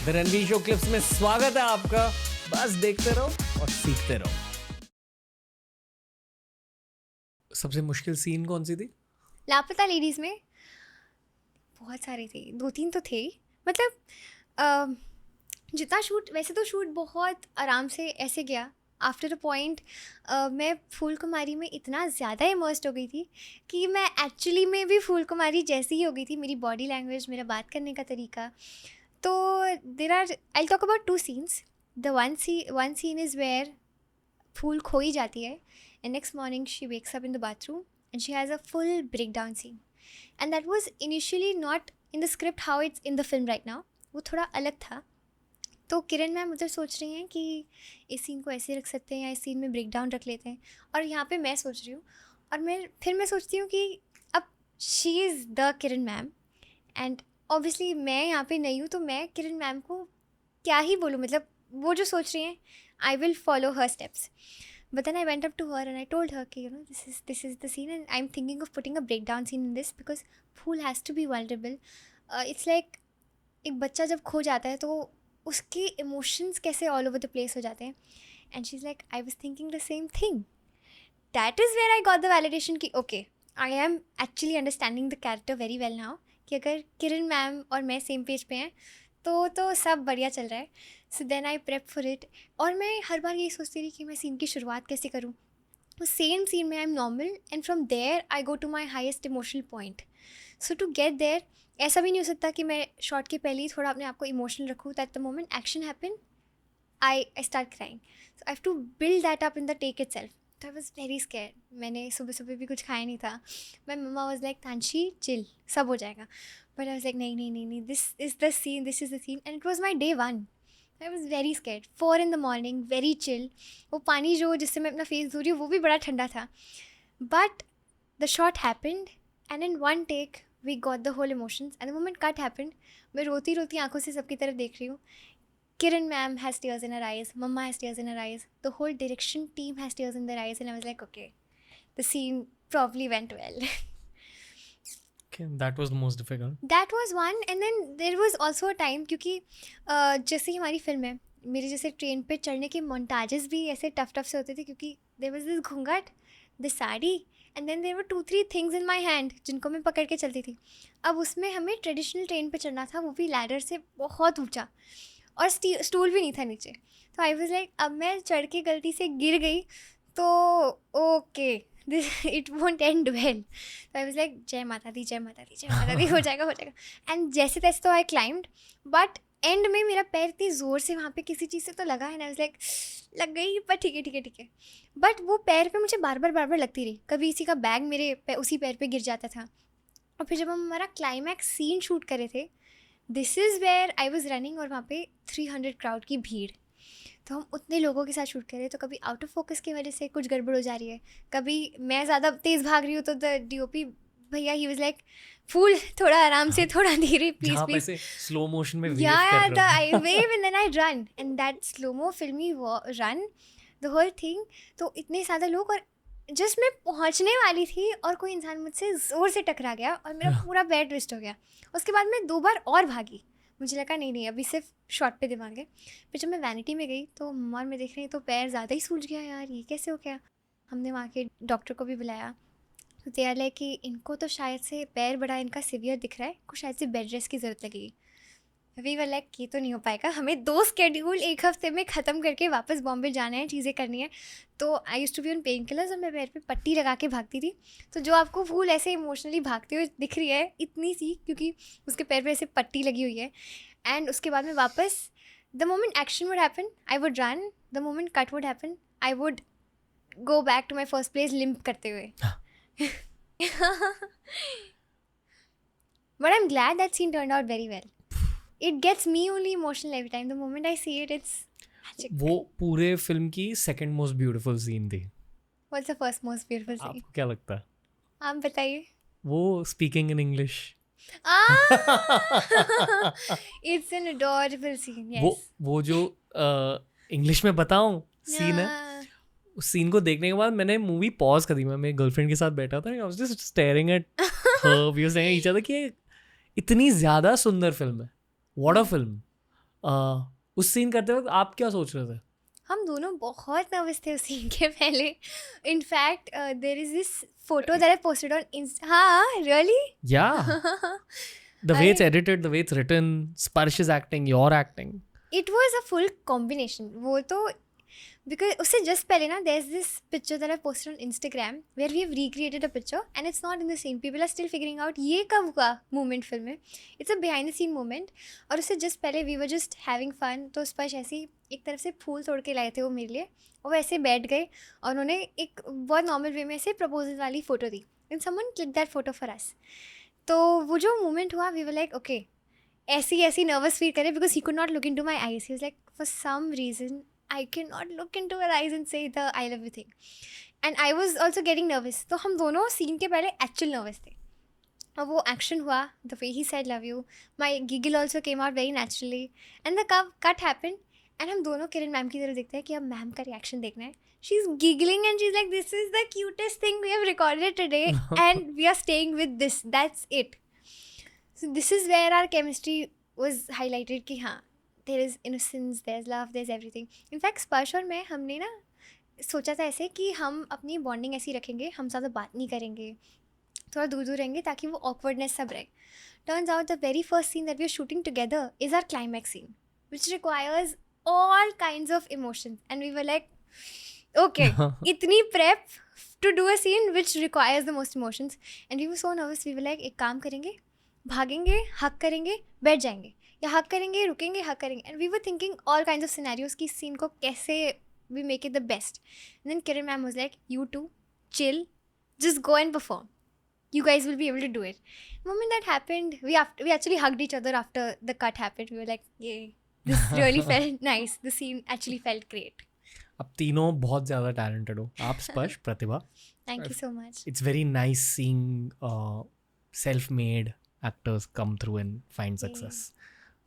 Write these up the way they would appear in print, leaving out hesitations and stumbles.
The Ranveer show clips में स्वागत है आपका। बस देखते रहो और सीखते रहो। सबसे मुश्किल सीन कौन सी थी? लापता लेडीज़ में बहुत सारे थे, 2-3 तो थे। मतलब जितना शूट, वैसे तो शूट बहुत आराम से ऐसे गया। आफ्टर अ पॉइंट मैं फूल कुमारी में इतना ज़्यादा इमर्स्ड हो गई थी कि मैं एक्चुअली में भी फूल कुमारी जैसी ही हो गई थी। मेरी बॉडी लैंग्वेज, मेरा बात करने का तरीका। तो there are, I talk about 2 scenes. The one scene is where Phool खो ही जाती है and next morning she wakes up in the bathroom and she has a full breakdown scene and that was initially not in the script how it's in the film right now. वो थोड़ा अलग था। तो किरण ma'am उधर सोच रही हैं कि इस सीन को ऐसे रख सकते हैं या इस सीन में ब्रेक डाउन रख लेते हैं, और यहाँ पे मैं सोच रही हूँ और मैं सोचती हूँ कि अब she is the Kiran ma'am and obviously मैं यहाँ पे नहीं हूँ, तो मैं किरण मैम को क्या ही बोलूँ। मतलब वो जो सोच रही हैं, I will follow her steps. But then I went up to her and I told her कि this is the scene and I'm thinking of putting a breakdown scene in this because Phool has to be vulnerable. It's like एक बच्चा जब खो जाता है तो उसके emotions कैसे all over the place हो जाते हैं. And she's like, I was thinking the same thing. That is where I got the validation कि okay, I am actually understanding the character very well now. कि अगर किरण ma'am और मैं same page पे हैं तो सब बढ़िया चल रहा है. So then I prep for it. और मैं हर बार यही सोचती रही कि मैं सीन की शुरुआत कैसे करूँ. तो सेम सीन में I am normal and from there I go to my highest emotional point. So to get there ऐसा भी नहीं हो सकता कि मैं शॉर्ट के पहले ही थोड़ा अपने आप को इमोशनल रखूँ. That the moment action happen I start crying. So I have to build that up in the take itself. तो आई वॉज वेरी स्केयर. मैंने सुबह सुबह भी कुछ खाया नहीं था. My mama was like Tanshi chill, सब हो जाएगा. बट आई वॉज लाइक नहीं, this is the scene and it was my day 1. I was very scared. 4 in the morning, very chill. वो पानी जो जिससे मैं अपना फेस धो रही हूँ वो भी बड़ा ठंडा था. But the shot happened and in one take we got the whole emotions and the moment cut happened. मैं रोती रोती आंखों से सबकी तरफ देख रही हूँ. Kiran ma'am has tears in her eyes, Mama has tears in her eyes, the whole direction team has tears in their eyes, and I was like, okay, the scene probably went well. Okay, that was the most difficult. That was one, and then there was also a time क्योंकि जैसे ही हमारी film है, मेरे जैसे train पे चढ़ने के montages भी ऐसे टफ से होते थे क्योंकि there was this घूंघट, this sari, and then there were 2-3 things in my hand जिनको मैं पकड़ के चलती थी. अब उसमें हमें ट्रेडिशनल ट्रेन पे चढ़ना था, वो भी लैडर से बहुत ऊँचा, और स्टूल भी नहीं था नीचे. तो आई वॉज लाइक अब मैं चढ़ के गलती से गिर गई तो okay this it won't and well. तो आई वॉज लाइक जय माता दी हो जाएगा. एंड जैसे तैसे तो आई क्लाइम्ड, बट एंड में मेरा पैर इतनी ज़ोर से वहाँ पे किसी चीज़ से तो लगा एंड आई वॉज लाइक लग गई, पर ठीक है. बट वो पैर पे मुझे बार बार लगती रही. कभी किसी का बैग मेरे उसी पैर पे गिर जाता था. और फिर जब हम हमारा क्लाइमैक्स सीन शूट करे थे, this is where I was running और वहाँ पे 300 क्राउड की भीड़. तो हम उतने लोगों के साथ शूट कर रहे हैं, तो कभी आउट ऑफ फोकस की वजह से कुछ गड़बड़ हो जा रही है, कभी मैं ज़्यादा तेज़ भाग रही हूँ तो द DOP भैया ही वाज लाइक फूल थोड़ा आराम से, थोड़ा धीरे प्लीज. स्लो मोशन में I wave and then I run and that slomo filmi run the whole thing. तो इतने ज़्यादा लोग, और जस्ट मैं पहुंचने वाली थी और कोई इंसान मुझसे ज़ोर से टकरा गया और मेरा पूरा पैर ट्विस्ट हो गया. उसके बाद मैं 2 बार और भागी. मुझे लगा नहीं अभी सिर्फ शॉट पे दिमाग है. फिर जब मैं वैनिटी में गई तो मम्मा और मैं देख रही हूँ तो पैर ज़्यादा ही सूज गया. यार ये कैसे हो गया. हमने वहाँ के डॉक्टर को भी बुलाया. तो तैयार आर लाइक कि इनको तो शायद से पैर बड़ा इनका सीवियर दिख रहा है, को शायद से बेड रेस्ट की ज़रूरत लगेगी. वी वर लाइक ये तो नहीं हो पाएगा, हमें 2 स्केड्यूल 1 हफ्ते में ख़त्म करके वापस बॉम्बे जाना है, चीज़ें करनी है. तो I used to be on pain killers और मैं पैर पे पट्टी लगा के भागती थी. तो जो आपको फूल ऐसे इमोशनली भागते हुए दिख रही है इतनी सी, क्योंकि उसके पैर पे ऐसे पट्टी लगी हुई है. एंड उसके बाद में वापस the moment action would happen I would run, the moment cut would happen I would go back to my first place limp करते हुए. But I am glad that scene turned out very well. It gets me only emotional every time. The moment I see it, it's magic. वो पूरे film की second most beautiful scene थी. What's the first most beautiful scene? आपको क्या लगता है? आप बताइए. वो speaking in English. It's an adorable scene. Yes. वो जो इंग्लिश में बताऊं सीन है, उस सीन को देखने के बाद मैंने मूवी पॉज कर दी. मैं मेरी गर्लफ्रेंड के साथ बैठा था. I was just staring at her. We were saying each other कि इतनी ज़्यादा सुंदर फिल्म है. What a film. उस सीन करते वक्त आप क्या सोच रहे थे? हम दोनों बहुत नर्वस थे उस सीन के पहले. In fact there is this photo that I posted on Insta. हाँ, really? Yeah. The way it's edited, the way it's written, Sparsh is acting, you're acting. It was a full combination. वो तो because उससे just पहले ना there's this picture that I posted on Instagram where we have recreated a picture and it's not in the same. People are still figuring out ये कब हुआ moment film में. It's a behind the scene moment. और उससे just पहले we were just having fun. तो स्पर्श ऐसे ही एक तरफ से फूल तोड़ के लाए थे वो मेरे लिए और वो ऐसे बैठ गए और उन्होंने एक बहुत नॉर्मल वे में ऐसे प्रपोजल वाली photo the. And someone clicked that photo for us. तो वो जो मोमेंट हुआ वी वर लाइक ओके, ऐसी नर्वस फील करे because he could not look into my eyes. He was like for some reason I can not look into her eyes and say the I love you thing. And I was also getting nervous. तो हम दोनों scene के पहले actual nervous थे. और वो action हुआ, the way he said love you, my giggle also came out very naturally and the cut happen. And हम दोनों किरण मैम की तरफ देखते हैं कि अब मैम का रिएक्शन देखना है. She is giggling and she is like this is the cutest thing we have recorded today and we are staying with this, that's it. So this is where our chemistry was highlighted कि हाँ, there is innocence, there is love, there is everything. In fact Sparsh और मैं हमने ना सोचा था ऐसे कि हम अपनी बॉन्डिंग ऐसी रखेंगे, हम ज़्यादा बात नहीं करेंगे, थोड़ा दूर दूर रहेंगे ताकि वो ऑकवर्डनेस सब रहे. Turns out the very first scene that we are shooting together is our climax scene which requires all kinds of emotions and we were like okay itni prep to do a scene which requires the most emotions and we were so nervous. We were like ek kaam karenge, bhagenge, hug karenge, बैठ जाएंगे, या hug करेंगे, रुकेंगे, hug करेंगे. And we were thinking all kinds of scenarios कि scene को कैसे we make it the best. And then Kiran ma'am was like you two chill, just go and perform, you guys will be able to do it. The moment that happened we actually hugged each other after the cut happened. We were like yay, this really felt nice. The scene actually felt great. अब तीनों बहुत ज़्यादा talented हो, आप स्पर्श, प्रतिभा. Thank you so much. It's very nice seeing self-made actors come through and find success.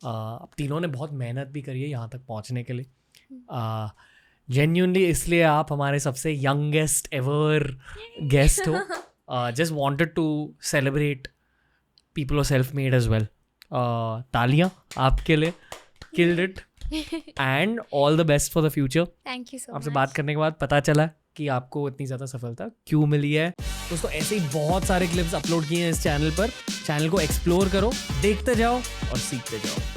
अब तीनों ने बहुत मेहनत भी करी है यहाँ तक पहुँचने के लिए. Genuinely इसलिए आप हमारे सबसे youngest ever guest हो. Just wanted to celebrate people who are self-made as well. तालियाँ आपके लिए. Killed it. And all the best for the future. Thank you so much. आपसे बात करने के बाद पता चला कि आपको इतनी ज़्यादा सफलता क्यों मिली है. दोस्तों ऐसे ही बहुत सारे क्लिप्स अपलोड किए हैं इस चैनल पर. चैनल को एक्सप्लोर करो, देखते जाओ और सीखते जाओ.